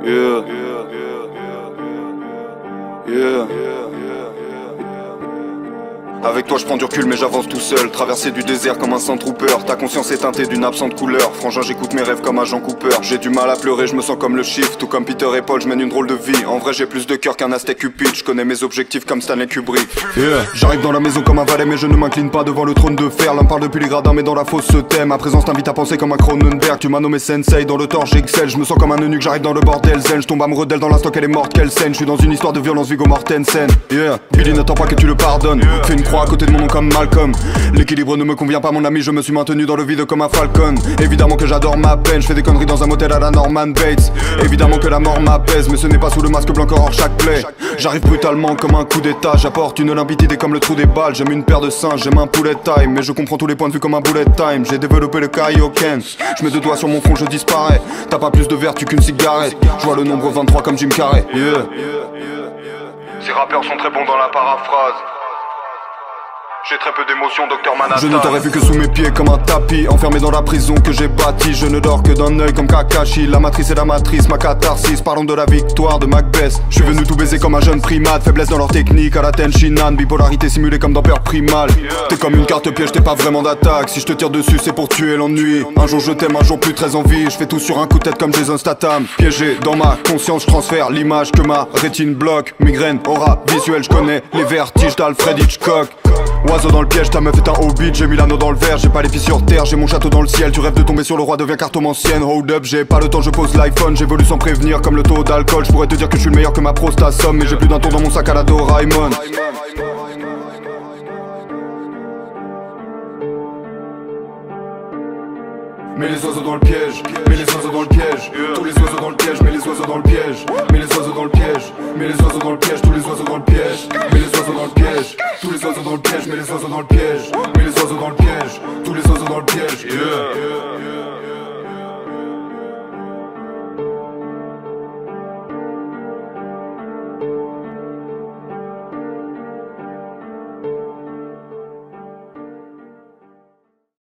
Yeah. Yeah. Avec toi je prends du recul mais j'avance tout seul. Traverser du désert comme un Sandtrooper. Ta conscience est teintée d'une absente couleur. Frangin j'écoute mes rêves comme agent Cooper. J'ai du mal à pleurer, je me sens comme le chiffre. Tout comme Peter et Paul, je mène une drôle de vie. En vrai j'ai plus de cœur qu'un Aztec Cupid. Je connais mes objectifs comme Stanley Kubrick. Yeah. J'arrive dans la maison comme un valet mais je ne m'incline pas devant le trône de fer. L'un parle depuis les gradins mais dans la fosse se thème. Ma présence t'invite à penser comme un Cronenberg. Tu m'as nommé Sensei dans le tort j'excelle. Je me sens comme un eunuque, j'arrive dans le bordel zen. Je tombe amoureux d'elle dans l'instant qu'elle est morte, quelle scène. Je suis dans une histoire de violence Viggo Mortensen. Yeah. Billy n'attend pas que tu le pardonnes. Fais une croix à côté de mon nom comme Malcolm. L'équilibre ne me convient pas mon ami, je me suis maintenu dans le vide comme un falcon. Évidemment que j'adore ma peine, je fais des conneries dans un motel à la Norman Bates. Évidemment que la mort m'apaise, mais ce n'est pas sous le masque blanc hors chaque plaie. J'arrive brutalement comme un coup d'état, j'apporte une limpidité comme le trou des balles. J'aime une paire de seins, j'aime un poulet time, mais je comprends tous les points de vue comme un bullet time. J'ai développé le Kaioken, je mets deux doigts sur mon front, je disparais. T'as pas plus de vertu qu'une cigarette, je vois le nombre 23 comme Jim Carrey. Yeah. Ces rappeurs sont très bons dans la paraphrase. J'ai très peu d'émotions, Docteur Manhattan. Je ne t'aurais vu que sous mes pieds comme un tapis. Enfermé dans la prison que j'ai bâtie. Je ne dors que d'un œil comme Kakashi. La matrice est la matrice, ma catharsis. Parlons de la victoire de Macbeth. Je suis venu tout baiser comme un jeune primate. Faiblesse dans leur technique, à la Tenshinhan. Bipolarité simulée comme dans Peur Primal. T'es comme une carte piège, t'es pas vraiment d'attaque. Si je te tire dessus c'est pour tuer l'ennui. Un jour je t'aime, un jour plus très envie. Je fais tout sur un coup de tête comme Jason Statham. Piégé dans ma conscience, je transfère l'image que ma rétine bloque. Migraine, aura visuelle, je connais les vertiges d'Alfred Hitchcock. Oiseau dans le piège, ta meuf est un hobbit. J'ai mis l'anneau dans le verre, j'ai pas les pieds sur terre. J'ai mon château dans le ciel, tu rêves de tomber sur le roi, deviens cartomancienne. Hold up, j'ai pas le temps, je pose l'iPhone. J'évolue sans prévenir comme le taux d'alcool. Je pourrais te dire que je suis le meilleur que ma prostate somme. Mais j'ai plus d'un tour dans mon sac à la Doraemon. Mets les oiseaux dans le piège, mets les oiseaux dans le piège. Tous les oiseaux dans le piège, mets les oiseaux dans le piège. Mets les oiseaux dans le piège, mets les oiseaux dans le piège. Tous les oiseaux dans le piège, mets les oiseaux dans le piège. Tous les oiseaux dans le piège, mets les oiseaux dans le piège. Mets les oiseaux dans le piège, tous les oiseaux dans le piège.